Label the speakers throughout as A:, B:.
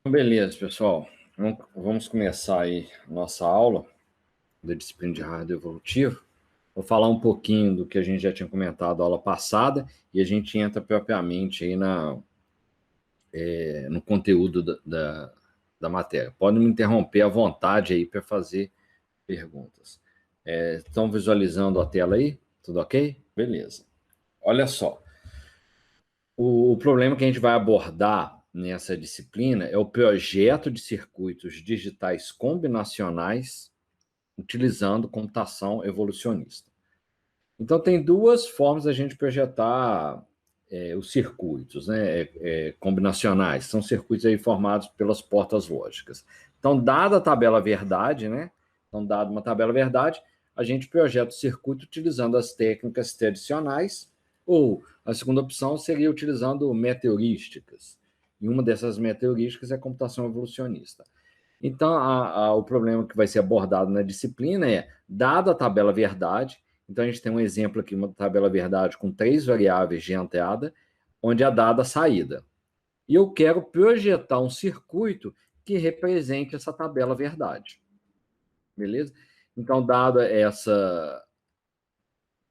A: Beleza, pessoal. Vamos começar aí a nossa aula da disciplina de hardware evolutivo. Vou falar um pouquinho do que a gente já tinha comentado na aula passada e a gente entra propriamente aí no conteúdo da matéria. Podem me interromper à vontade aí para fazer perguntas. Estão visualizando a tela aí? Tudo ok? Beleza. Olha só. O problema que a gente vai abordar nessa disciplina é o projeto de circuitos digitais combinacionais utilizando computação evolucionista. Então, tem duas formas da gente projetar os circuitos, né, combinacionais. São circuitos aí formados pelas portas lógicas. Então, dada a tabela verdade, né, então, dada uma tabela verdade, a gente projeta o circuito utilizando as técnicas tradicionais, ou a segunda opção seria utilizando meteorísticas. E uma dessas meteorísticas é a computação evolucionista. Então, o problema que vai ser abordado na disciplina é, dada a tabela verdade, então a gente tem um exemplo aqui, uma tabela verdade com 3 variáveis de entrada, onde é dada a saída. E eu quero projetar um circuito que represente essa tabela verdade. Beleza? Então, dada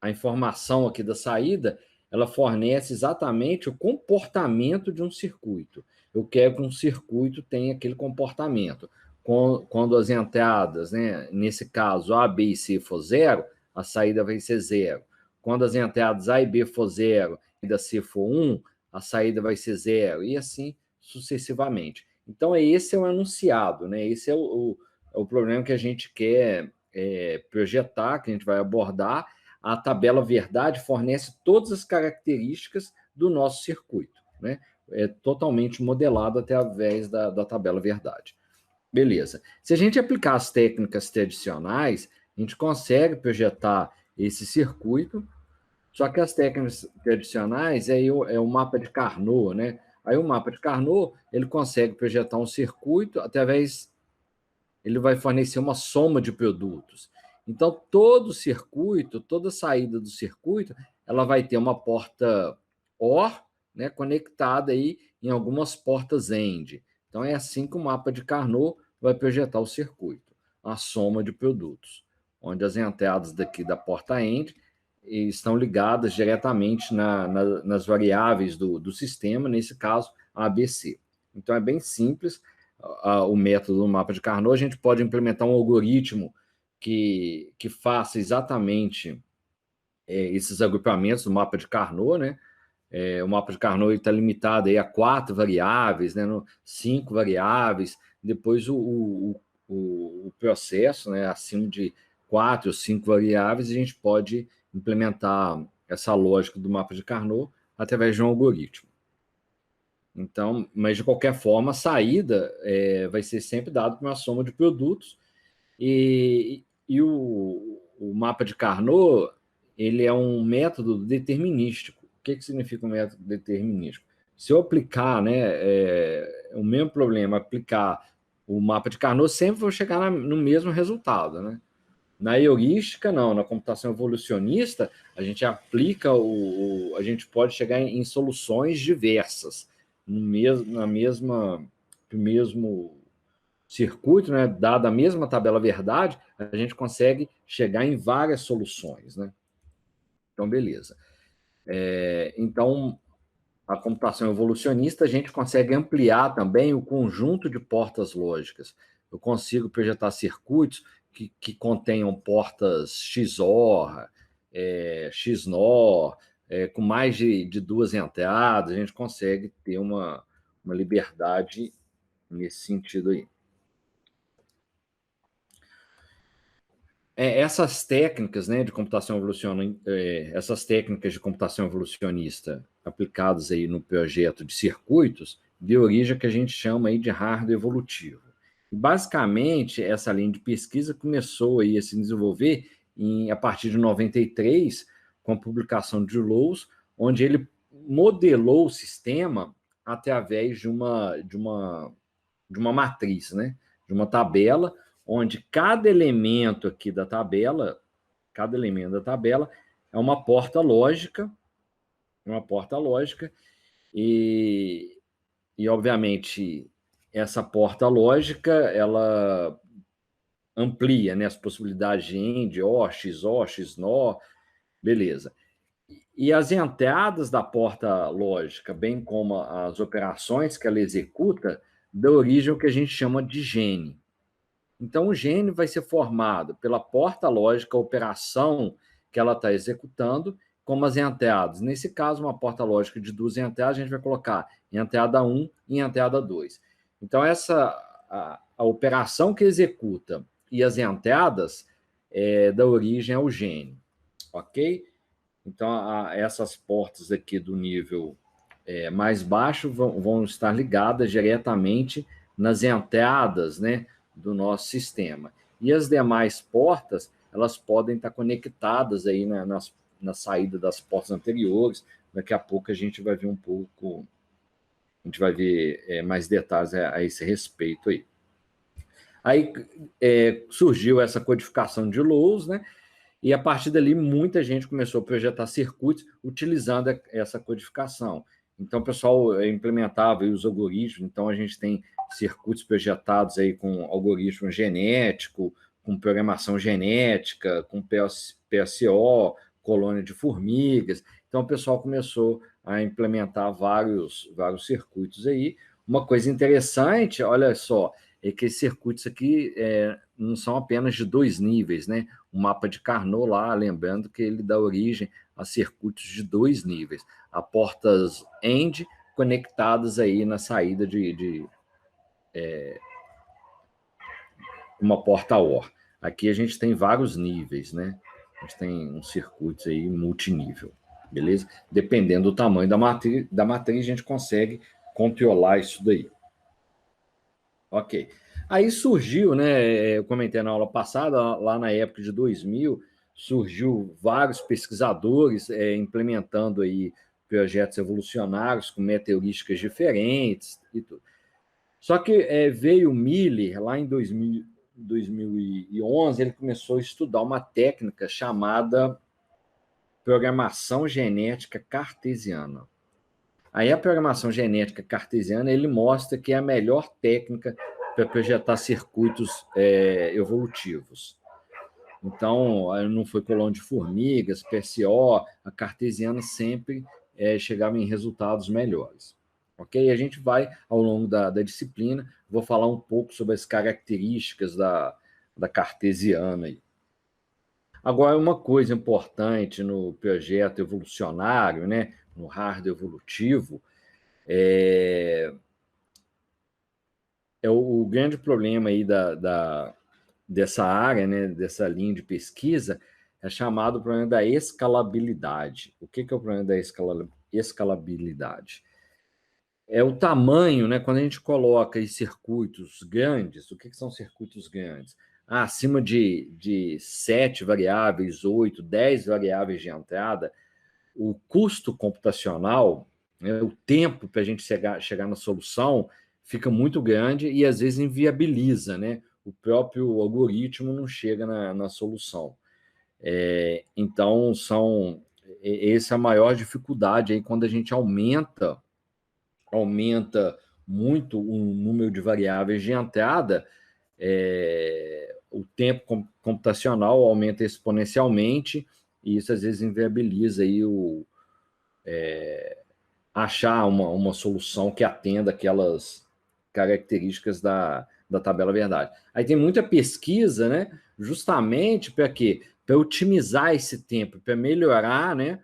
A: a informação aqui da saída, ela fornece exatamente o comportamento de um circuito. Eu quero que um circuito tenha aquele comportamento. Quando as entradas, né, nesse caso A, B e C for zero, a saída vai ser zero. Quando as entradas A e B for zero e a C for 1, a saída vai ser zero, e assim sucessivamente. Então, esse é o enunciado, né? Esse é o problema que a gente quer projetar, que a gente vai abordar. A tabela verdade fornece todas as características do nosso circuito, né? É totalmente modelado através da tabela verdade. Beleza. Se a gente aplicar as técnicas tradicionais, a gente consegue projetar esse circuito, só que as técnicas tradicionais é o mapa de Carnot, né? Aí o mapa de Carnot, ele consegue projetar um circuito através, ele vai fornecer uma soma de produtos. Então, todo circuito, toda saída do circuito, ela vai ter uma porta OR, né, conectada aí em algumas portas AND. Então, é assim que o mapa de Carnot vai projetar o circuito, a soma de produtos, onde as entradas daqui da porta AND estão ligadas diretamente nas variáveis do sistema, nesse caso, ABC. Então, é bem simples o método do mapa de Carnot. A gente pode implementar um algoritmo que faça exatamente esses agrupamentos do mapa de Carnot, né? O mapa de Carnot está limitado aí a 4 variáveis, né? 5 variáveis. Depois o processo, né? Acima de 4 ou 5 variáveis, a gente pode implementar essa lógica do mapa de Carnot através de um algoritmo. Então, mas de qualquer forma, a saída vai ser sempre dada por uma soma de produtos e o mapa de Carnot, ele é um método determinístico. O que significa um método determinístico? Se eu aplicar, né, o mesmo problema, aplicar o mapa de Carnot, sempre vou chegar no mesmo resultado, né? Na heurística, não. Na computação evolucionista, a gente aplica a gente pode chegar em soluções diversas no mesmo circuito, né? Dada a mesma tabela verdade, a gente consegue chegar em várias soluções, né? Então, beleza. Então, a computação evolucionista, a gente consegue ampliar também o conjunto de portas lógicas. Eu consigo projetar circuitos que contenham portas XOR, XNOR, com mais de 2 entradas, a gente consegue ter uma liberdade nesse sentido aí. Essas técnicas, né, de computação evolucionista, essas técnicas de computação evolucionista aplicadas aí no projeto de circuitos, deu origem a que a gente chama aí de hardware evolutivo. Basicamente, essa linha de pesquisa começou aí a se desenvolver a partir de 93, com a publicação de Lowe's, onde ele modelou o sistema através de uma matriz, né, de uma tabela, onde cada elemento aqui da tabela, cada elemento da tabela é uma porta lógica, e obviamente essa porta lógica, ela amplia, né, as possibilidades de AND, OR, XOR, XNOR, beleza. E as entradas da porta lógica, bem como as operações que ela executa, dão origem ao que a gente chama de gene. Então, o gene vai ser formado pela porta lógica, a operação que ela está executando, como as entradas. Nesse caso, uma porta lógica de 2 entradas, a gente vai colocar entrada 1 e entrada 2. Então, a operação que executa e as entradas dá origem ao gene, ok? Então, essas portas aqui do nível mais baixo vão estar ligadas diretamente nas entradas, né, do nosso sistema. E as demais portas, elas podem estar conectadas aí na saída das portas anteriores. Daqui a pouco a gente vai ver a gente vai ver mais detalhes a esse respeito aí. Aí surgiu essa codificação de Lowe's, né? E a partir dali, muita gente começou a projetar circuitos utilizando essa codificação. Então, o pessoal implementava aí os algoritmos. Então, a gente tem circuitos projetados aí com algoritmo genético, com programação genética, com PSO, colônia de formigas. Então, o pessoal começou a implementar vários circuitos aí. Uma coisa interessante, olha só, é que esses circuitos aqui não são apenas de 2 níveis, né? O mapa de Carnot lá, lembrando que ele dá origem a circuitos de 2 níveis, a portas AND conectadas aí na saída de uma porta OR. Aqui a gente tem vários níveis, né? A gente tem uns circuitos aí multinível, beleza? Dependendo do tamanho da matriz, a gente consegue controlar isso daí. Ok. Aí surgiu, né? Eu comentei na aula passada, lá na época de 2000, surgiu vários pesquisadores implementando aí projetos evolucionários com meteorísticas diferentes e tudo. Só que veio o Miller, lá em 2011, ele começou a estudar uma técnica chamada programação genética cartesiana. Aí a programação genética cartesiana, ele mostra que é a melhor técnica para projetar circuitos evolutivos. Então, não foi colônia de formigas, PSO, a cartesiana sempre chegava em resultados melhores. Ok? A gente vai, ao longo da disciplina, vou falar um pouco sobre as características da cartesiana. Aí. Agora, uma coisa importante no projeto evolucionário, né, no hardware evolutivo, o grande problema aí dessa área, né, dessa linha de pesquisa, é chamado problema da escalabilidade. O que é o problema da escalabilidade? É o tamanho, né? Quando a gente coloca em circuitos grandes, o que são circuitos grandes? Acima de 7 variáveis, 8, 10 variáveis de entrada, o custo computacional, né, o tempo para a gente chegar na solução fica muito grande e às vezes inviabiliza, né? O próprio algoritmo não chega na solução. Então, essa é a maior dificuldade aí quando a gente aumenta muito o número de variáveis de entrada, o tempo computacional aumenta exponencialmente e isso às vezes inviabiliza aí achar uma solução que atenda aquelas características da tabela verdade. Aí tem muita pesquisa, né? Justamente para quê? Para otimizar esse tempo, para melhorar, né?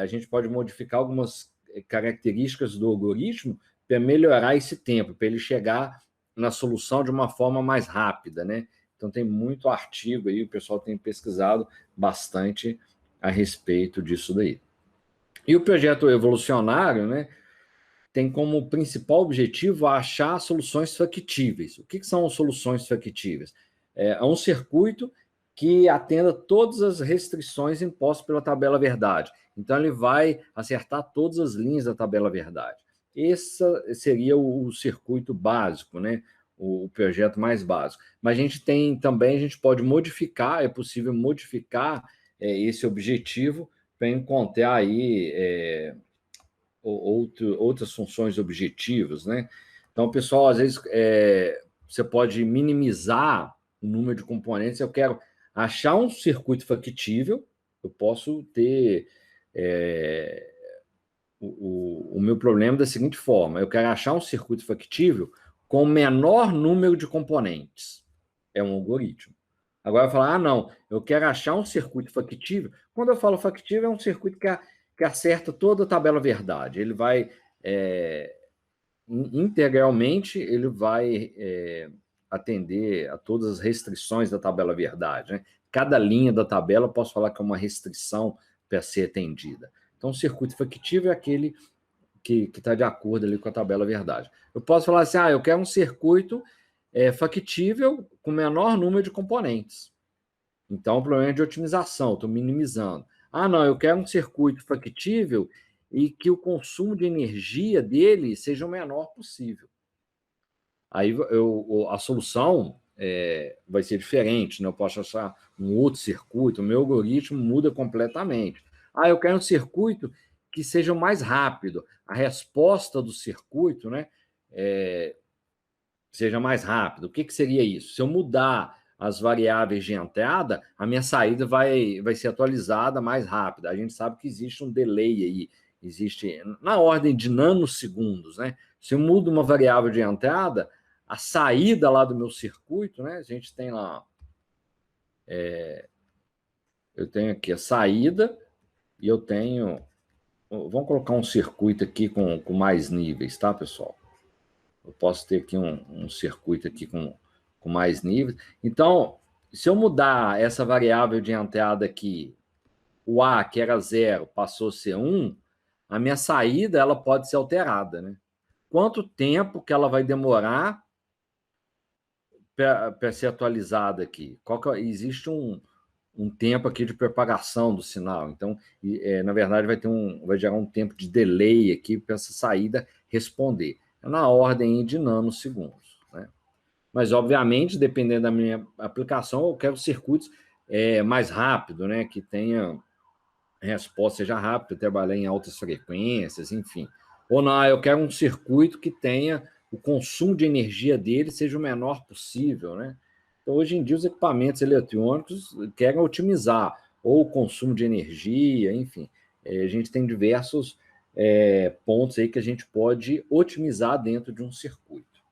A: A gente pode modificar algumas características do algoritmo para melhorar esse tempo, para ele chegar na solução de uma forma mais rápida, né? Então tem muito artigo aí, o pessoal tem pesquisado bastante a respeito disso daí. E o projeto evolucionário, né, tem como principal objetivo achar soluções factíveis. O que são soluções factíveis? É um circuito que atenda todas as restrições impostas pela tabela verdade. Então, ele vai acertar todas as linhas da tabela verdade. Esse seria o circuito básico, né? O projeto mais básico. Mas a gente tem também, a gente pode modificar, é possível modificar esse objetivo para encontrar aí outras funções objetivas, né? Então, pessoal, às vezes você pode minimizar o número de componentes. Eu quero achar um circuito factível, eu posso ter o meu problema da seguinte forma: eu quero achar um circuito factível com o menor número de componentes. É um algoritmo. Agora eu falo, não, eu quero achar um circuito factível. Quando eu falo factível, é um circuito que acerta toda a tabela verdade. Ele vai, integralmente, ele vai atender a todas as restrições da tabela verdade. Né? Cada linha da tabela, eu posso falar que é uma restrição para ser atendida. Então, o circuito factível é aquele que está de acordo ali com a tabela verdade. Eu posso falar assim, eu quero um circuito factível com menor número de componentes. Então, o problema é de otimização, estou minimizando. Não, eu quero um circuito factível e que o consumo de energia dele seja o menor possível. Aí a solução vai ser diferente, né? Eu posso achar um outro circuito, o meu algoritmo muda completamente. Eu quero um circuito que seja mais rápido. A resposta do circuito, né, seja mais rápido. O que seria isso? Se eu mudar as variáveis de entrada, a minha saída vai ser atualizada mais rápida. A gente sabe que existe um delay aí, existe na ordem de nanosegundos, né? Se eu mudo uma variável de entrada, a saída lá do meu circuito, né? A gente tem lá, eu tenho aqui a saída e eu tenho, vamos colocar um circuito aqui com mais níveis, tá, pessoal? Eu posso ter aqui um circuito aqui com mais níveis. Então, se eu mudar essa variável de entrada aqui, o A, que era 0, passou a ser 1, a minha saída ela pode ser alterada. Né? Quanto tempo que ela vai demorar para ser atualizada aqui? Existe um tempo aqui de propagação do sinal. Então, na verdade, vai gerar um tempo de delay aqui para essa saída responder. Na ordem de nanosegundos. Né? Mas, obviamente, dependendo da minha aplicação, eu quero circuitos mais rápido, né? Que tenha resposta, seja rápido, trabalhar em altas frequências, enfim. Ou não, eu quero um circuito que tenha o consumo de energia dele seja o menor possível, né? Então, hoje em dia, os equipamentos eletrônicos querem otimizar ou o consumo de energia, enfim. A gente tem diversos pontos aí que a gente pode otimizar dentro de um circuito,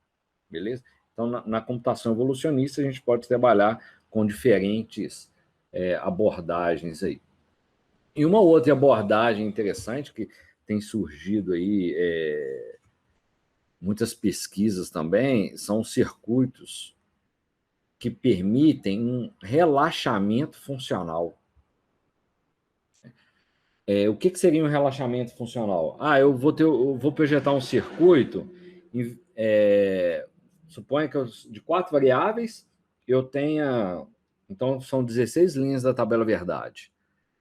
A: beleza? Então, na computação evolucionista, a gente pode trabalhar com diferentes abordagens aí. E uma outra abordagem interessante que tem surgido aí, muitas pesquisas também, são circuitos que permitem um relaxamento funcional. O que seria um relaxamento funcional? Eu vou projetar um circuito, suponha que de 4 variáveis, eu tenha, então são 16 linhas da tabela verdade.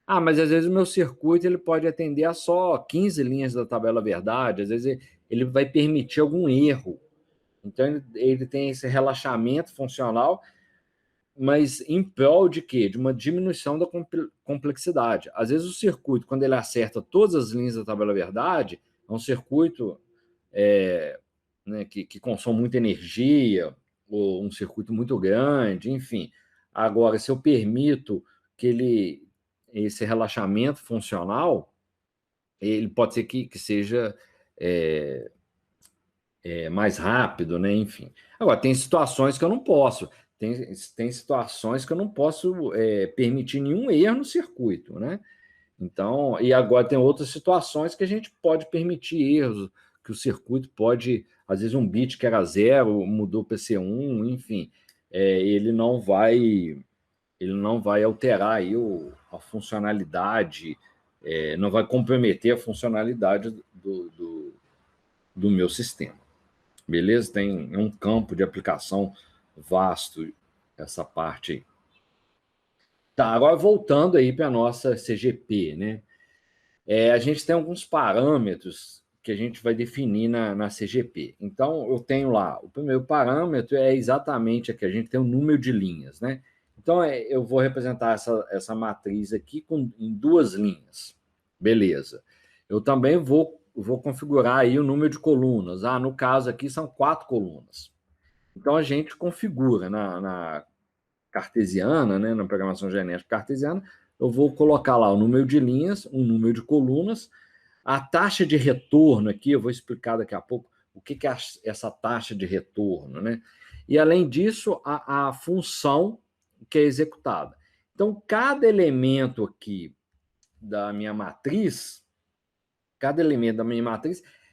A: Mas às vezes o meu circuito ele pode atender a só 15 linhas da tabela verdade, às vezes ele vai permitir algum erro. Então ele tem esse relaxamento funcional, mas em prol de quê? De uma diminuição da complexidade. Às vezes o circuito, quando ele acerta todas as linhas da tabela verdade, é um circuito né, que consome muita energia, ou um circuito muito grande, enfim. Agora, se eu permito que esse relaxamento funcional, ele pode ser que seja mais rápido, né? Enfim. Agora, tem situações que eu não posso. Tem situações que eu não posso permitir nenhum erro no circuito, né? Então, e agora tem outras situações que a gente pode permitir erros, que o circuito pode, às vezes um bit que era 0 mudou para ser 1, enfim, ele não vai alterar aí a funcionalidade, não vai comprometer a funcionalidade do meu sistema. Beleza? Tem um campo de aplicação vasto essa parte aí. Tá, agora voltando aí para a nossa CGP, né? A gente tem alguns parâmetros que a gente vai definir na CGP. Então, eu tenho lá, o primeiro parâmetro é exatamente aqui, a gente tem o número de linhas, né? Então, eu vou representar essa matriz aqui em 2 linhas. Beleza. Eu também vou vou configurar aí o número de colunas. No caso aqui são 4 colunas. Então, a gente configura na cartesiana, né, na programação genética cartesiana, eu vou colocar lá o número de linhas, o número de colunas, a taxa de retorno aqui, eu vou explicar daqui a pouco o que é essa taxa de retorno, né? E, além disso, a função que é executada. Então, cada elemento aqui da minha matriz,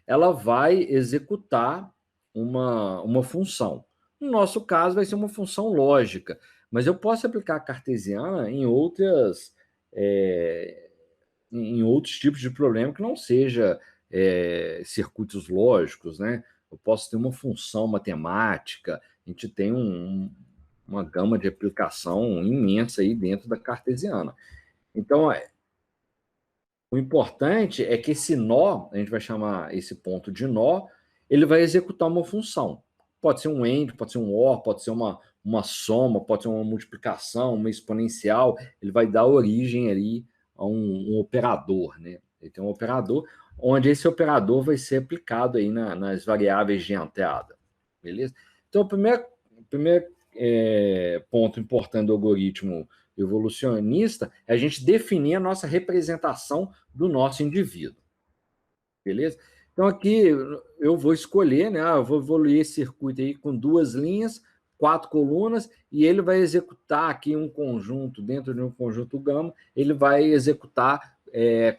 A: ela vai executar uma função. No nosso caso, vai ser uma função lógica, mas eu posso aplicar a cartesiana em outros tipos de problema que não seja circuitos lógicos, né? Eu posso ter uma função matemática, a gente tem uma gama de aplicação imensa aí dentro da cartesiana. Então, o importante é que esse nó, a gente vai chamar esse ponto de nó, ele vai executar uma função. Pode ser um AND, pode ser um OR, pode ser uma soma, pode ser uma multiplicação, uma exponencial. Ele vai dar origem ali a um operador, né? Ele tem um operador, onde esse operador vai ser aplicado aí nas variáveis de entrada. Beleza? Então, o primeiro ponto importante do algoritmo evolucionista é a gente definir a nossa representação do nosso indivíduo. Beleza? Então, aqui eu vou escolher, né? Eu vou evoluir esse circuito aí com 2 linhas, 4 colunas, e ele vai executar aqui um conjunto, dentro de um conjunto gama, ele vai executar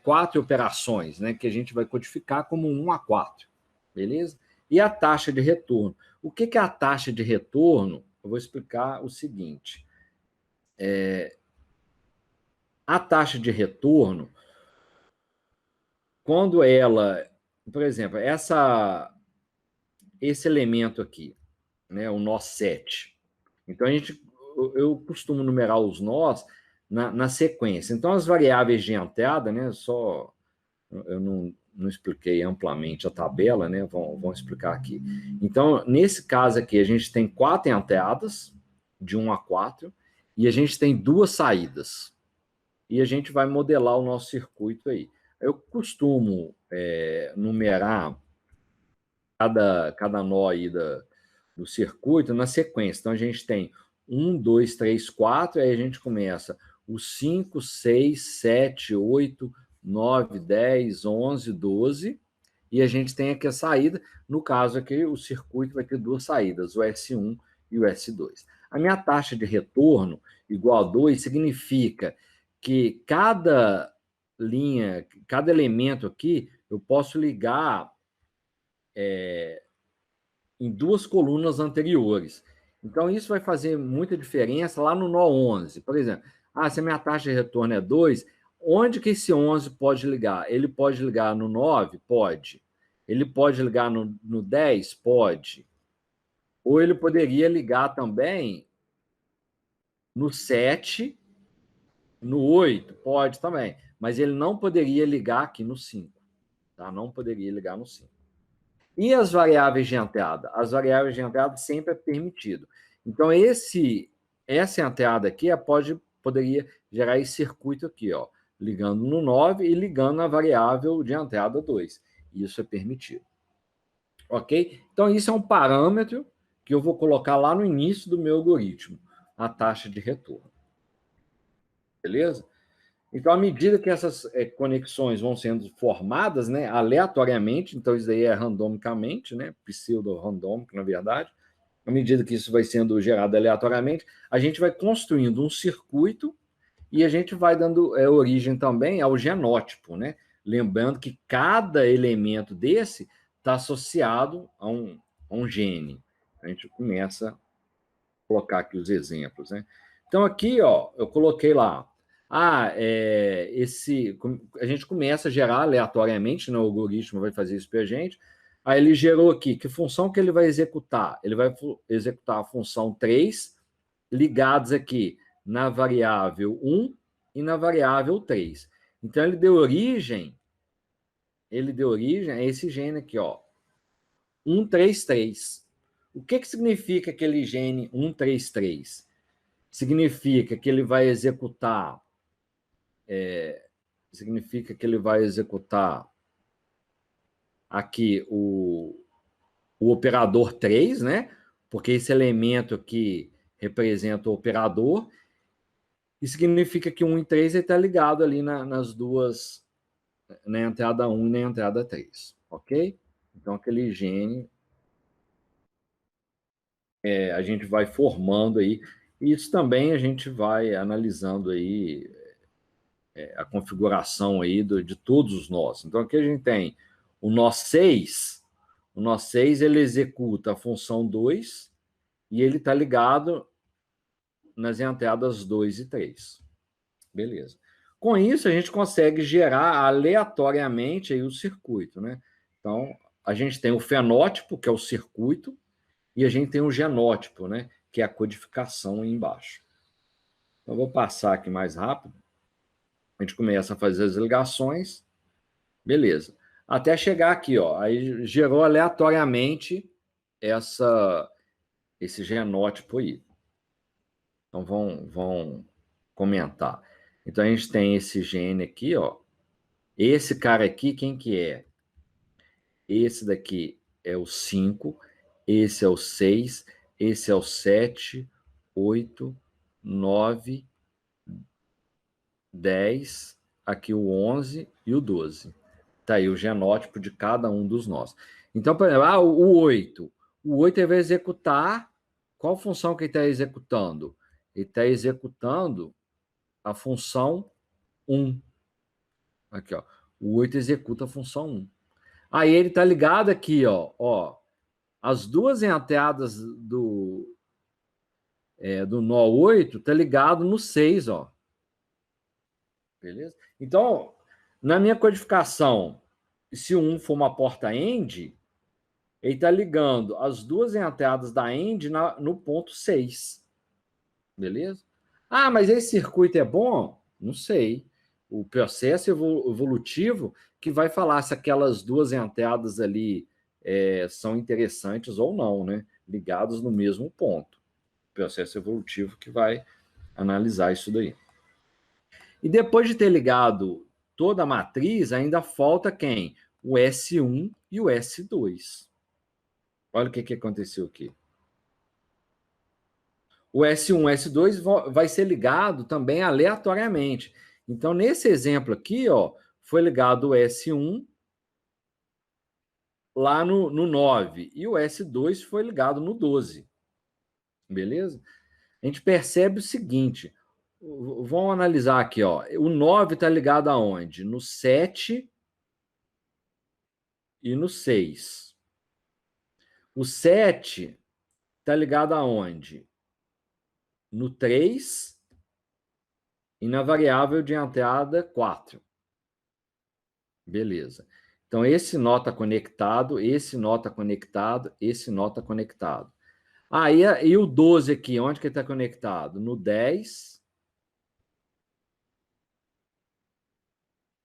A: 4 operações, né? Que a gente vai codificar como 1 a 4. Beleza? E a taxa de retorno. O que é a taxa de retorno? Eu vou explicar o seguinte. A taxa de retorno, quando ela, por exemplo, esse elemento aqui, né, o nó 7. Então, eu costumo numerar os nós na sequência. Então, as variáveis de entrada, né, eu não expliquei amplamente a tabela, né, vamos explicar aqui. Então, nesse caso aqui, a gente tem 4 entradas, de 1 a 4, e a gente tem 2 saídas. E a gente vai modelar o nosso circuito aí. Eu costumo numerar cada nó aí do circuito na sequência. Então, a gente tem 1, 2, 3, 4, aí a gente começa o 5, 6, 7, 8, 9, 10, 11, 12, e a gente tem aqui a saída. No caso aqui, o circuito vai ter 2 saídas, o S1 e o S2. A minha taxa de retorno igual a 2 significa que cada linha, cada elemento aqui, eu posso ligar em 2 colunas anteriores. Então, isso vai fazer muita diferença lá no nó 11. Por exemplo, se a minha taxa de retorno é 2, onde que esse 11 pode ligar? Ele pode ligar no 9? Pode. Ele pode ligar no 10? Pode. Ou ele poderia ligar também no 7, no 8? Pode também. Mas ele não poderia ligar aqui no 5. Tá? Não poderia ligar no 5. E as variáveis de entrada? As variáveis de entrada sempre é permitido. Então, essa entrada aqui poderia gerar esse circuito aqui, ó, ligando no 9 e ligando na variável de entrada 2. Isso é permitido. Ok? Então, isso é um parâmetro que eu vou colocar lá no início do meu algoritmo, a taxa de retorno. Beleza? Então, à medida que essas conexões vão sendo formadas, né, aleatoriamente, então isso daí é randomicamente, né, pseudo-randômico, na verdade, à medida que isso vai sendo gerado aleatoriamente, a gente vai construindo um circuito e a gente vai dando origem também ao genótipo, né? Lembrando que cada elemento desse está associado a um gene. A gente começa a colocar aqui os exemplos, né? Então, aqui, ó, eu coloquei lá. A gente começa a gerar aleatoriamente, né? O algoritmo vai fazer isso para a gente. Aí ele gerou aqui, que função que ele vai executar? Ele vai executar a função 3, ligados aqui na variável 1 e na variável 3. Então, ele deu origem a esse gene aqui, ó, 133. O que significa aquele gene 133? Significa que ele vai executar aqui o operador 3, né? Porque esse elemento aqui representa o operador, e significa que 1 e 3 está ligado ali nas duas, na entrada 1 e na entrada 3, ok? Então, aquele gene a gente vai formando aí, e isso também a gente vai analisando aí a configuração aí de todos os nós. Então, aqui a gente tem o nó 6, o nó 6 ele executa a função 2 e ele está ligado nas entradas 2 e 3. Beleza. Com isso, a gente consegue gerar aleatoriamente aí o circuito, né? Então, a gente tem o fenótipo, que é o circuito, e a gente tem o genótipo, né? Que é a codificação aí embaixo. Então, eu vou passar aqui mais rápido. A gente começa a fazer as ligações. Beleza. Até chegar aqui, ó. Aí gerou aleatoriamente esse genótipo aí. Então, vão comentar. Então, a gente tem esse gene aqui, ó. Esse cara aqui, quem que é? Esse daqui é o 5, esse é o 6, esse é o 7, 8, 9, 10, aqui o 11 e o 12. Tá aí o genótipo de cada um dos nós. Então, por exemplo, o 8. O 8 ele vai executar. Qual função que ele está executando? Ele está executando a função 1. Aqui, ó. O 8 executa a função 1. Aí ele está ligado aqui, ó. As duas entradas do nó 8 tá ligado no 6, ó. Beleza? Então, na minha codificação, se o 1 for uma porta end, ele está ligando as duas entradas da end no ponto 6. Beleza? Ah, mas esse circuito é bom? Não sei. O processo evolutivo que vai falar se aquelas duas entradas ali são interessantes ou não, né? Ligados no mesmo ponto. O processo evolutivo que vai analisar isso daí. E depois de ter ligado toda a matriz, ainda falta quem? O S1 e o S2. Olha o que aconteceu aqui. O S1 e S2 vai ser ligado também aleatoriamente. Então, nesse exemplo aqui, ó, foi ligado o S1 lá no 9 e o S2 foi ligado no 12. Beleza? A gente percebe o seguinte, vamos analisar aqui, ó. O 9 está ligado aonde? No 7 e no 6. O 7 está ligado aonde? No 3 e na variável de entrada 4. Beleza. Então, esse nó está conectado, esse nó está conectado, esse nó está conectado. E o 12 aqui, onde que ele está conectado? No 10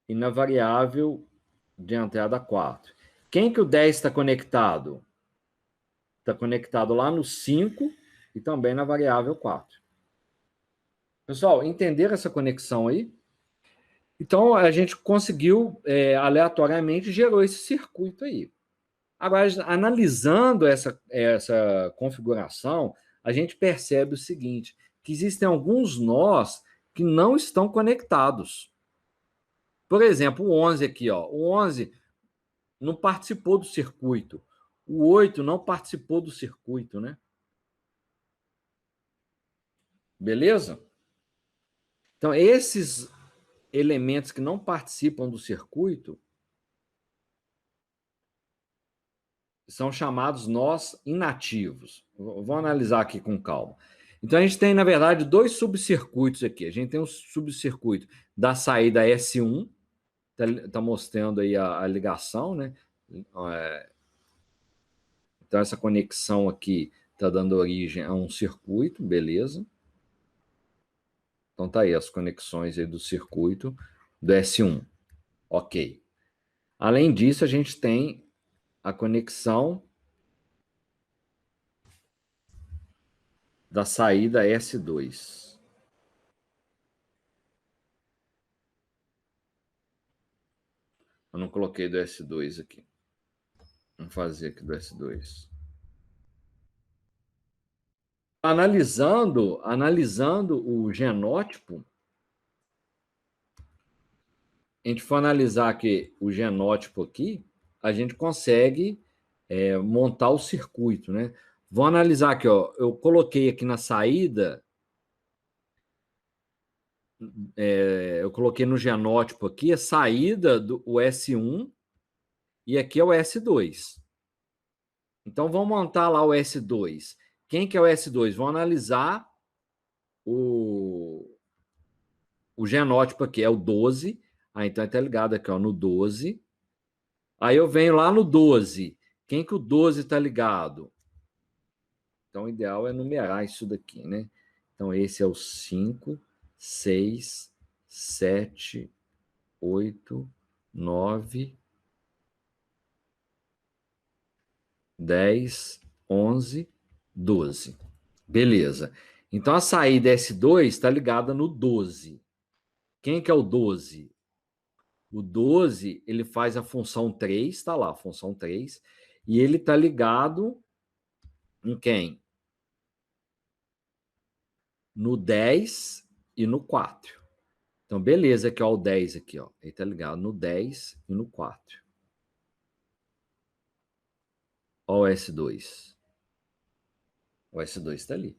A: e na variável de entrada 4. Quem que o 10 está conectado? Está conectado lá no 5 e também na variável 4. Pessoal, entenderam essa conexão aí? Então, a gente conseguiu, aleatoriamente, gerou esse circuito aí. Agora, analisando essa configuração, a gente percebe o seguinte, que existem alguns nós que não estão conectados. Por exemplo, o 11 aqui, ó. O 11 não participou do circuito. O 8 não participou do circuito, né? Beleza? Então, esses elementos que não participam do circuito são chamados nós inativos. Vamos analisar aqui com calma. Então, a gente tem, na verdade, dois subcircuitos aqui. A gente tem um subcircuito da saída S1, está mostrando aí a ligação, né? Então, essa conexão aqui está dando origem a um circuito, beleza. Então, tá aí as conexões aí do circuito do S1. Ok. Além disso, a gente tem a conexão da saída S2. Eu não coloquei do S2 aqui. Vamos fazer aqui do S2. Analisando o genótipo, a gente for analisar aqui o genótipo aqui, a gente consegue montar o circuito, né? Vou analisar aqui, ó. Eu coloquei aqui na saída, eu coloquei no genótipo aqui a saída do S1 e aqui é o S2. Então, vamos montar lá o S2. Quem que é o S2? Vamos analisar o genótipo aqui, é o 12. Então, está ligado aqui, ó, no 12. Aí eu venho lá no 12. Quem que o 12 está ligado? Então, o ideal é numerar isso daqui, né? Então, esse é o 5, 6, 7, 8, 9, 10, 11, 12. Beleza. Então, a saída S2 está ligada no 12. Quem que é o 12? O 12, ele faz a função 3, está lá, a função 3, e ele está ligado em quem? No 10 e no 4. Então, beleza, aqui ó, o 10 aqui, ó. Ele está ligado no 10 e no 4. Ó o S2. O S2 está ali.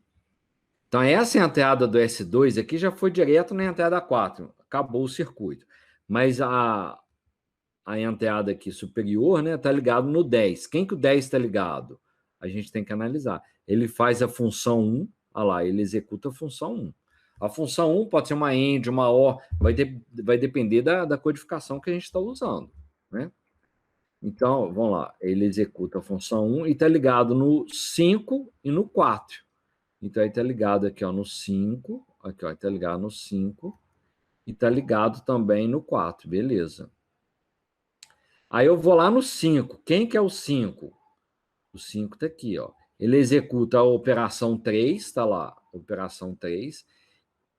A: Então, essa entrada do S2 aqui já foi direto na entrada 4. Acabou o circuito. Mas a entrada aqui superior, né, está ligado no 10. Quem que o 10 está ligado? A gente tem que analisar. Ele faz a função 1, olha lá, ele executa a função 1. A função 1 pode ser uma AND, uma OR, vai depender da codificação que a gente está usando, né? Então, vamos lá, ele executa a função 1 e está ligado no 5 e no 4. Então, ele está ligado aqui ó, no 5, aqui ó, está ligado no 5 e está ligado também no 4, beleza. Aí eu vou lá no 5. Quem que é o 5? O 5 está aqui, ó. Ele executa a operação 3, está lá, operação 3,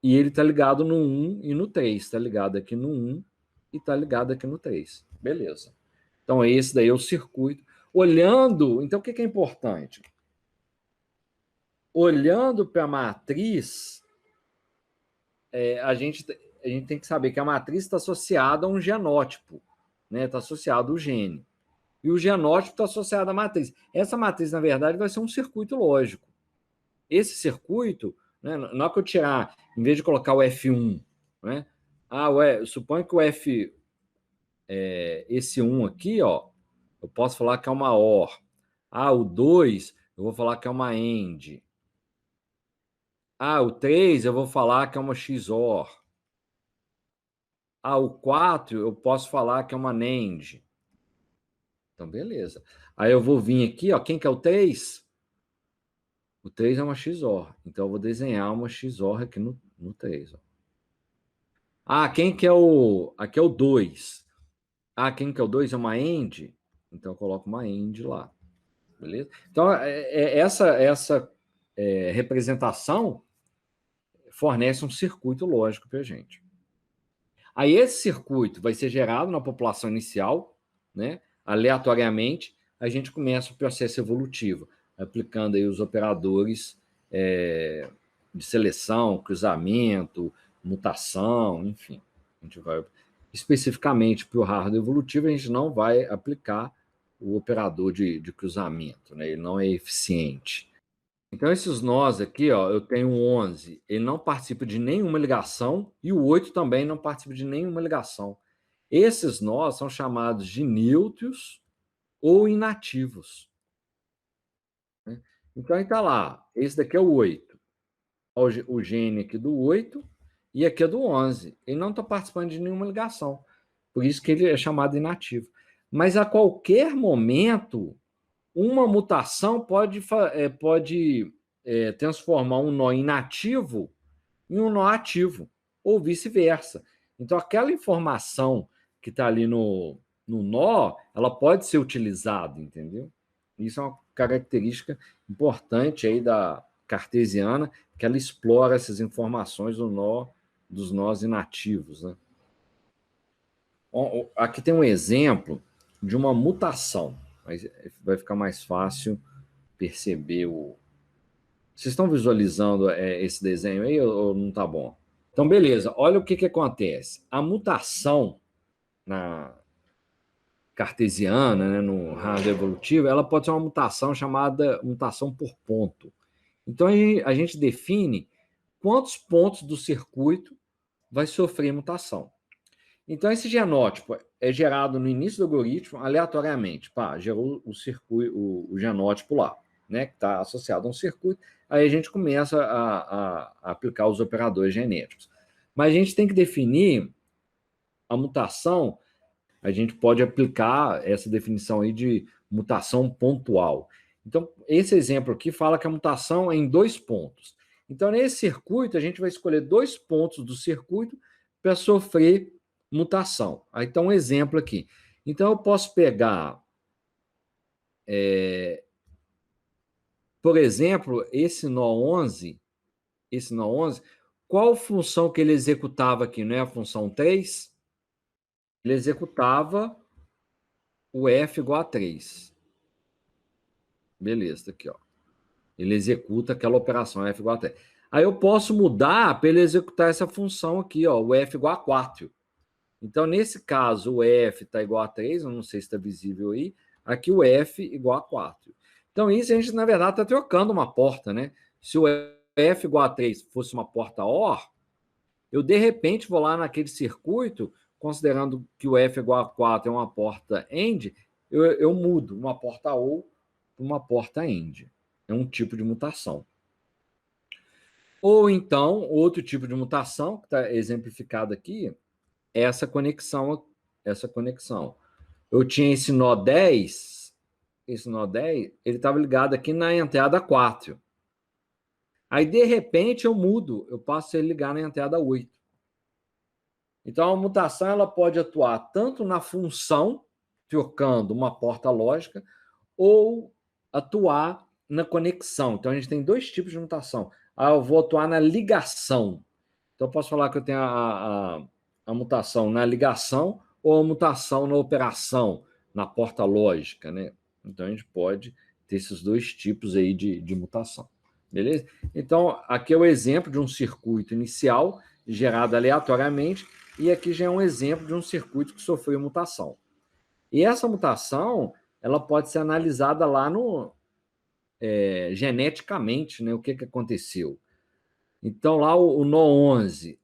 A: e ele está ligado no 1 e no 3. Está ligado aqui no 1 e está ligado aqui no 3. Beleza. Então, esse daí é o circuito. Olhando, então o que é importante? Olhando para a matriz, a gente tem que saber que a matriz está associada a um genótipo, né? Está associado ao gene. E o genótipo está associado à matriz. Essa matriz, na verdade, vai ser um circuito lógico. Esse circuito, né, na hora que eu tirar, em vez de colocar o F1, né, suponho que o esse 1 aqui, ó, eu posso falar que é uma OR. O 2, eu vou falar que é uma AND. O 3, eu vou falar que é uma XOR. O 4, eu posso falar que é uma NAND. Então, beleza. Aí eu vou vir aqui, ó, quem que é o 3? O 3 é uma XOR. Então, eu vou desenhar uma XOR aqui no 3. Ó. Quem que é o... Aqui é o 2. Quem que é o 2 é uma AND. Então, eu coloco uma AND lá. Beleza? Então, essa representação fornece um circuito lógico para a gente. Aí, esse circuito vai ser gerado na população inicial, né? Aleatoriamente, a gente começa o processo evolutivo, aplicando aí os operadores de seleção, cruzamento, mutação, enfim. A gente vai especificamente para o hardware evolutivo, a gente não vai aplicar o operador de cruzamento, né? Ele não é eficiente. Então, esses nós aqui, ó, eu tenho 11, ele não participa de nenhuma ligação, e o 8 também não participa de nenhuma ligação. Esses nós são chamados de nêutrios ou inativos. Né? Então, aí está lá, esse daqui é o 8, o gene aqui do 8, e aqui é do 11. Ele não está participando de nenhuma ligação, por isso que ele é chamado inativo. Mas a qualquer momento, uma mutação pode transformar um nó inativo em um nó ativo, ou vice-versa. Então, aquela informação que está ali no nó, ela pode ser utilizada, entendeu? Isso é uma característica importante aí da cartesiana, que ela explora essas informações dos nós inativos. Né? Aqui tem um exemplo de uma mutação. Mas vai ficar mais fácil perceber o... Vocês estão visualizando esse desenho aí ou não tá bom? Então, beleza. Olha o que acontece. A mutação na cartesiana, né, no hardware evolutivo, ela pode ser uma mutação chamada mutação por ponto. Então, a gente define quantos pontos do circuito vai sofrer mutação. Então, esse genótipo é gerado no início do algoritmo aleatoriamente. Pá, gerou o circuito, o genótipo lá, né, que está associado a um circuito. Aí a gente começa a aplicar os operadores genéticos. Mas a gente tem que definir a mutação. A gente pode aplicar essa definição aí de mutação pontual. Então, esse exemplo aqui fala que a mutação é em 2 pontos. Então, nesse circuito, a gente vai escolher 2 pontos do circuito para sofrer mutação. Aí está um exemplo aqui. Então, eu posso pegar, por exemplo, esse nó 11, qual função que ele executava aqui? Não é a função 3? Ele executava o f igual a 3. Beleza, tá aqui, ó. Ele executa aquela operação f igual a 3. Aí eu posso mudar para ele executar essa função aqui, ó, o f igual a 4. Então, nesse caso, o f está igual a 3, eu não sei se está visível aí. Aqui o f igual a 4. Então, isso a gente, na verdade, está trocando uma porta, né? Se o f igual a 3 fosse uma porta OR, eu, de repente, vou lá naquele circuito, considerando que o f igual a 4 é uma porta AND, eu mudo uma porta OR para uma porta AND. É um tipo de mutação. Ou então, outro tipo de mutação, que está exemplificado aqui, é essa conexão. Eu tinha esse nó 10, ele estava ligado aqui na entrada 4. Aí, de repente, eu mudo, eu passo a ele ligar na entrada 8. Então, a mutação ela pode atuar tanto na função, trocando uma porta lógica, ou atuar na conexão. Então, a gente tem 2 tipos de mutação. Eu vou atuar na ligação. Então, eu posso falar que eu tenho a mutação na ligação ou a mutação na operação, na porta lógica, né? Então, a gente pode ter esses 2 tipos aí de mutação. Beleza? Então, aqui é o exemplo de um circuito inicial gerado aleatoriamente e aqui já é um exemplo de um circuito que sofreu mutação. E essa mutação, ela pode ser analisada lá no geneticamente, né? O que aconteceu. Então, lá o nó 11,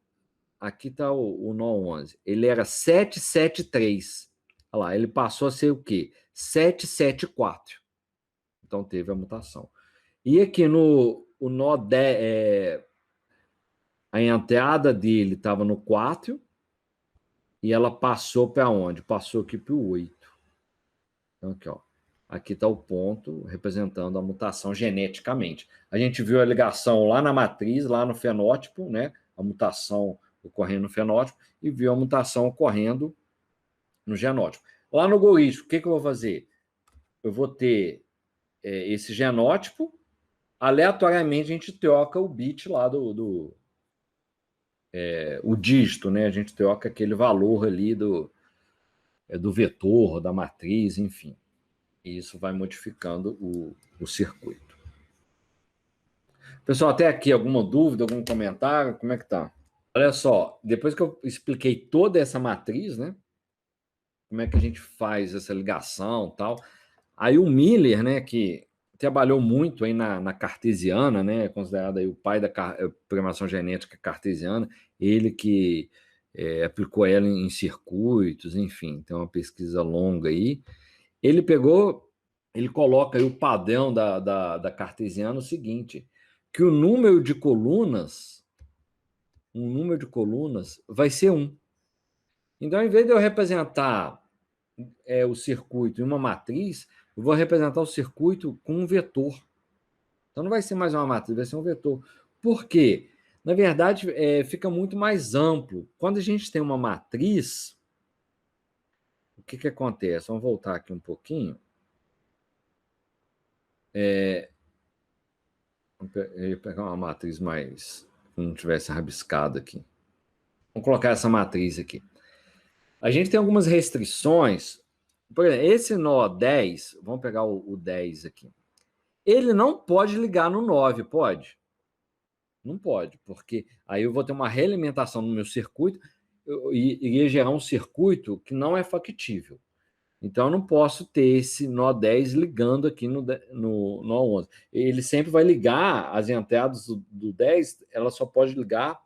A: aqui está o nó 11, ele era 773. Olha lá, ele passou a ser o quê? 774. Então, teve a mutação. E aqui no o nó 10, a entrada dele estava no 4 e ela passou para onde? Passou aqui para o 8. Então, aqui, ó. Aqui está o ponto representando a mutação geneticamente. A gente viu a ligação lá na matriz, lá no fenótipo, né? A mutação ocorrendo no fenótipo, e viu a mutação ocorrendo no genótipo. Lá no algoritmo, o que eu vou fazer? Eu vou ter esse genótipo, aleatoriamente a gente troca o bit lá o dígito, né? A gente troca aquele valor ali do vetor, da matriz, enfim. E isso vai modificando o circuito. Pessoal, até aqui, alguma dúvida, algum comentário? Como é que tá? Olha só, depois que eu expliquei toda essa matriz, né? Como é que a gente faz essa ligação e tal. Aí o Miller, né, que trabalhou muito aí na cartesiana, né, considerado aí o pai da programação genética cartesiana, ele que aplicou ela em circuitos, enfim, tem uma pesquisa longa aí. Ele coloca aí o padrão da cartesiana o seguinte, que o número de colunas vai ser 1. Então, ao invés de eu representar o circuito em uma matriz, eu vou representar o circuito com um vetor. Então, não vai ser mais uma matriz, vai ser um vetor. Por quê? Na verdade, fica muito mais amplo. Quando a gente tem uma matriz, o que acontece? Vamos voltar aqui um pouquinho. Eu ia pegar uma matriz mais... que não tivesse rabiscado aqui. Vamos colocar essa matriz aqui. A gente tem algumas restrições Por exemplo, esse nó 10, vamos pegar o 10 aqui. Ele não pode ligar no 9, pode? Não pode, porque aí eu vou ter uma realimentação no meu circuito e iria gerar um circuito que não é factível. Então, eu não posso ter esse nó 10 ligando aqui no nó 11. Ele sempre vai ligar as entradas do 10, ela só pode ligar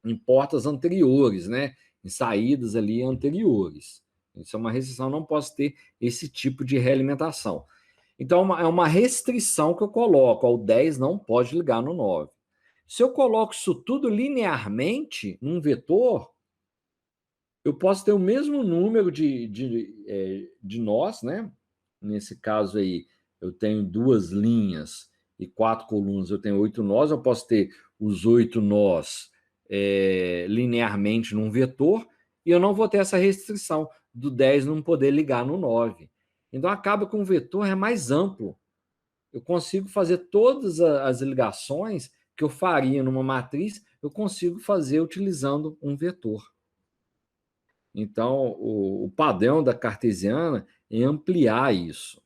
A: em portas anteriores, né? Em saídas ali anteriores. Isso é uma restrição, não posso ter esse tipo de realimentação. Então, é uma restrição que eu coloco. O 10 não pode ligar no 9. Se eu coloco isso tudo linearmente num vetor, eu posso ter o mesmo número de nós, né? Nesse caso aí, eu tenho 2 linhas e 4 colunas, eu tenho 8 nós, eu posso ter os 8 nós linearmente num vetor, e eu não vou ter essa restrição do 10 não poder ligar no 9. Então, acaba que um vetor é mais amplo. Eu consigo fazer todas as ligações que eu faria numa matriz, eu consigo fazer utilizando um vetor. Então, o padrão da cartesiana é ampliar isso.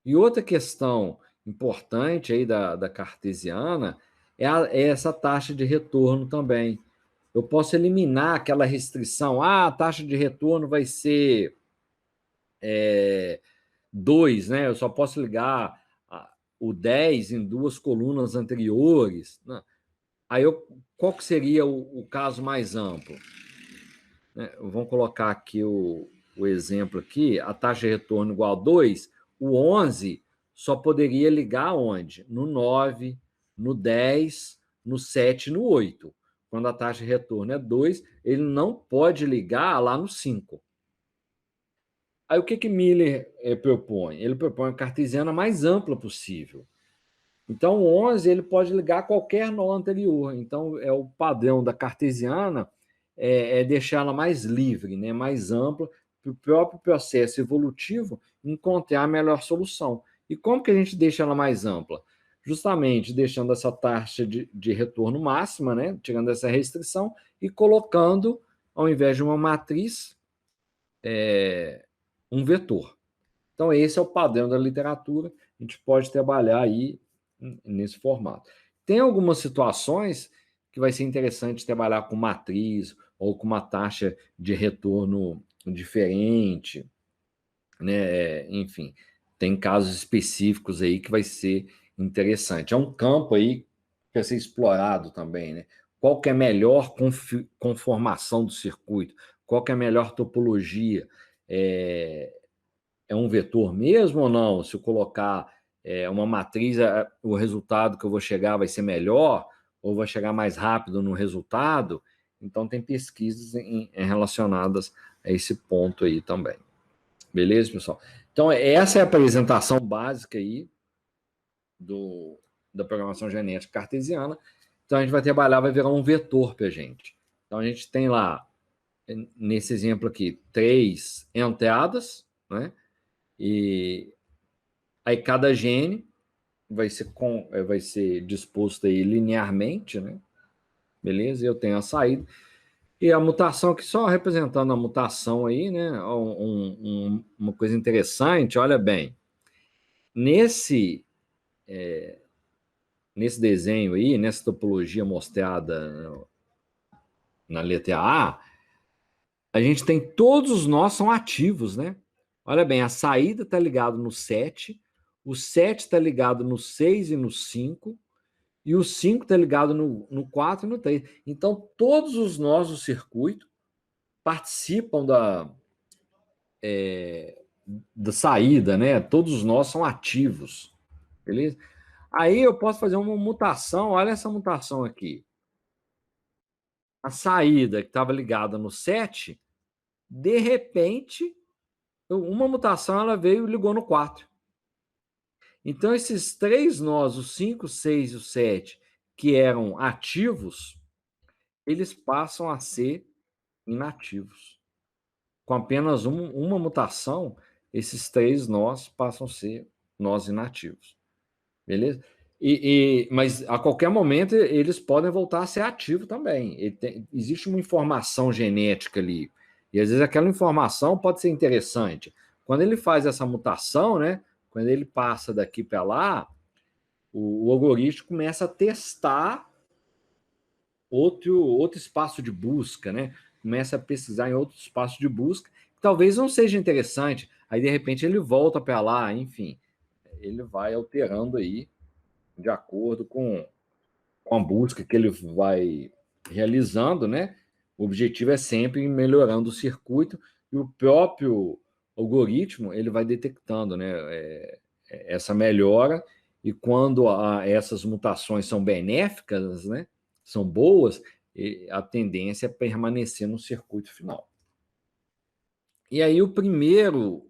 A: E outra questão importante aí da cartesiana é essa taxa de retorno também. Eu posso eliminar aquela restrição, a taxa de retorno vai ser 2, né? Eu só posso ligar o 10 em 2 colunas anteriores. Aí, qual que seria o caso mais amplo? Vamos colocar aqui o exemplo aqui, a taxa de retorno igual a 2, o 11 só poderia ligar onde? No 9, no 10, no 7 e no 8. Quando a taxa de retorno é 2, ele não pode ligar lá no 5. Aí o que Miller propõe? Ele propõe a cartesiana mais ampla possível. Então, o 11 ele pode ligar qualquer nó anterior. Então, o padrão da cartesiana deixar ela mais livre, né, mais ampla, para o próprio processo evolutivo encontrar a melhor solução. E como que a gente deixa ela mais ampla? Justamente deixando essa taxa de retorno máxima, né, tirando essa restrição e colocando, ao invés de uma matriz, um vetor. Então, esse é o padrão da literatura. A gente pode trabalhar aí nesse formato. Tem algumas situações que vai ser interessante trabalhar com matriz ou com uma taxa de retorno diferente, né? Enfim, tem casos específicos aí que vai ser interessante. É um campo aí que vai ser explorado também, né? Qual que é a melhor conformação do circuito? Qual que é a melhor topologia? É um vetor mesmo ou não? Se eu colocar uma matriz, o resultado que eu vou chegar vai ser melhor ou vai chegar mais rápido no resultado? Então, tem pesquisas relacionadas a esse ponto aí também. Beleza, pessoal? Então, essa é a apresentação básica aí da programação genética cartesiana. Então, a gente vai trabalhar, vai virar um vetor para a gente. Então, a gente tem lá, nesse exemplo aqui, 3 entradas, né? E aí cada gene vai ser disposto aí linearmente, né? Beleza? Eu tenho a saída. E a mutação aqui, só representando a mutação aí, né? Uma coisa interessante, olha bem. Nesse desenho aí, nessa topologia mostrada na letra a gente tem todos os nós são ativos, né? Olha bem, a saída está ligada no 7, o 7 está ligado no 6 e no 5, e o 5 está ligado no 4 e no 3. Então, todos os nós do circuito participam da saída, né? Todos os nós são ativos, beleza? Aí eu posso fazer uma mutação, olha essa mutação aqui. A saída que estava ligada no 7, de repente, uma mutação ela veio e ligou no 4. Então, esses 3 nós, o 5, o 6 e o 7, que eram ativos, eles passam a ser inativos. Com apenas uma mutação, esses 3 nós passam a ser nós inativos. Beleza? Mas a qualquer momento eles podem voltar a ser ativos também. Existe uma informação genética ali. E às vezes aquela informação pode ser interessante. Quando ele faz essa mutação, né? Quando ele passa daqui para lá, o algoritmo começa a testar outro espaço de busca, né? Começa a pesquisar em outro espaço de busca, que talvez não seja interessante. Aí, de repente, ele volta para lá, enfim. Ele vai alterando aí, de acordo com a busca que ele vai realizando, né? O objetivo é sempre ir melhorando o circuito e o próprio algoritmo ele vai detectando, né? Essa melhora e quando essas mutações são benéficas, né? São boas, a tendência é permanecer no circuito final. E aí o primeiro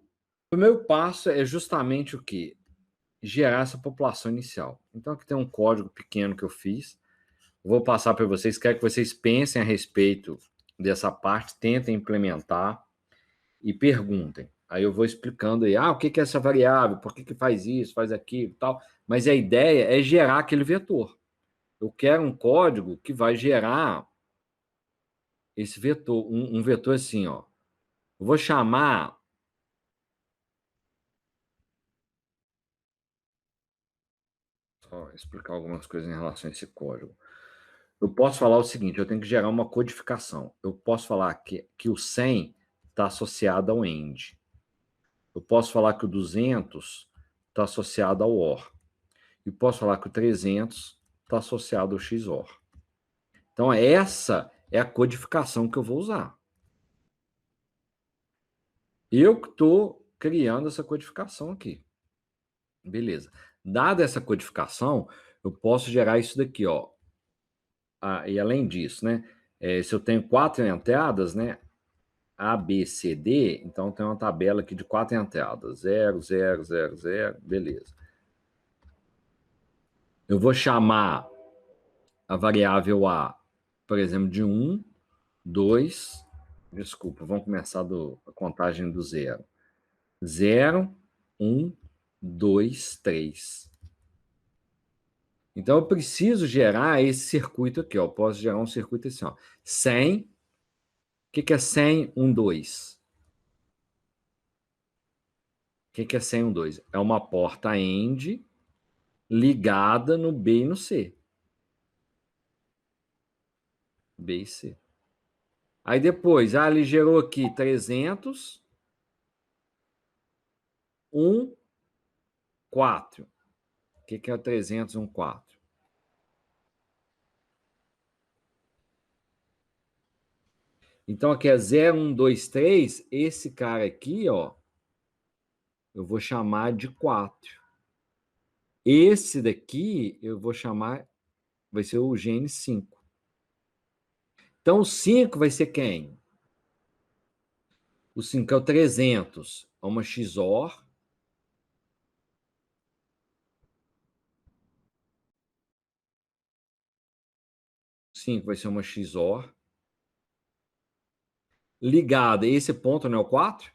A: passo é justamente o quê? Gerar essa população inicial. Então aqui tem um código pequeno que eu fiz. Vou passar para vocês, quero que vocês pensem a respeito dessa parte, tentem implementar e perguntem. Aí eu vou explicando aí, o que é essa variável, por que faz isso, faz aquilo e tal. Mas a ideia é gerar aquele vetor. Eu quero um código que vai gerar esse vetor, um vetor assim, ó. Eu vou chamar... Só explicar algumas coisas em relação a esse código. Eu posso falar o seguinte, eu tenho que gerar uma codificação. Eu posso falar que o 100 está associado ao AND. Eu posso falar que o 200 está associado ao OR. E posso falar que o 300 está associado ao XOR. Então, essa é a codificação que eu vou usar. Eu que estou criando essa codificação aqui. Beleza. Dada essa codificação, eu posso gerar isso daqui, ó. E além disso, né? Se eu tenho 4 entradas, né? A, B, C, D, então tem uma tabela aqui de 4 entradas. 0, 0, 0, 0, beleza. Eu vou chamar a variável A, por exemplo, de 1, 2, desculpa, vamos começar a contagem do 0. 0, 1, 2, 3. Então, eu preciso gerar esse circuito aqui, ó. Eu posso gerar um circuito assim, ó. 100, o que é 100, 1, 2? O que é 100, 1, 2? É uma porta AND ligada no B e no C. B e C. Aí depois, ele gerou aqui 300, 1, 4. O que é o 300, 1, 4? Então, aqui é 0, 1, 2, 3. Esse cara aqui, ó, eu vou chamar de 4. Esse daqui, eu vou chamar, vai ser o gene 5. Então, o 5 vai ser quem? O 5 é o 300. É uma XOR. 5 vai ser uma XOR. Ligada, esse ponto não é o 4?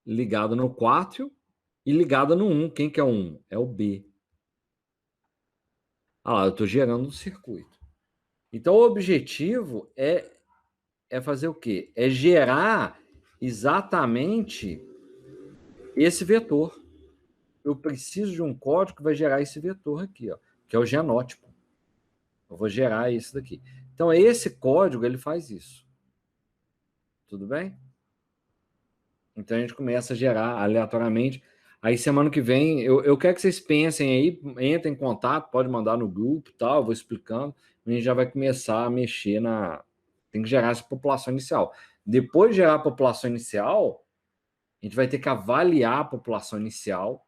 A: Ligada no 4 e ligada no 1. Quem que é o 1? É o B. Lá, eu estou gerando um circuito. Então, o objetivo é fazer o quê? É gerar exatamente esse vetor. Eu preciso de um código que vai gerar esse vetor aqui, ó, que é o genótipo. Eu vou gerar isso daqui. Então, esse código, ele faz isso. Tudo bem? Então, a gente começa a gerar aleatoriamente. Aí, semana que vem, eu quero que vocês pensem aí, entrem em contato, pode mandar no grupo, tal, eu vou explicando. A gente já vai começar a mexer Tem que gerar essa população inicial. Depois de gerar a população inicial, a gente vai ter que avaliar a população inicial.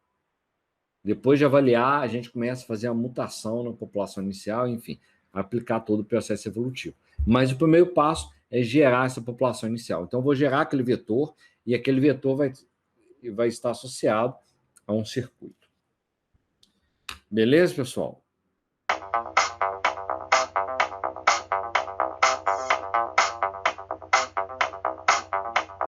A: Depois de avaliar, a gente começa a fazer a mutação na população inicial, enfim, aplicar todo o processo evolutivo. Mas o primeiro passo é gerar essa população inicial. Então, eu vou gerar aquele vetor e aquele vetor vai estar associado a um circuito. Beleza, pessoal?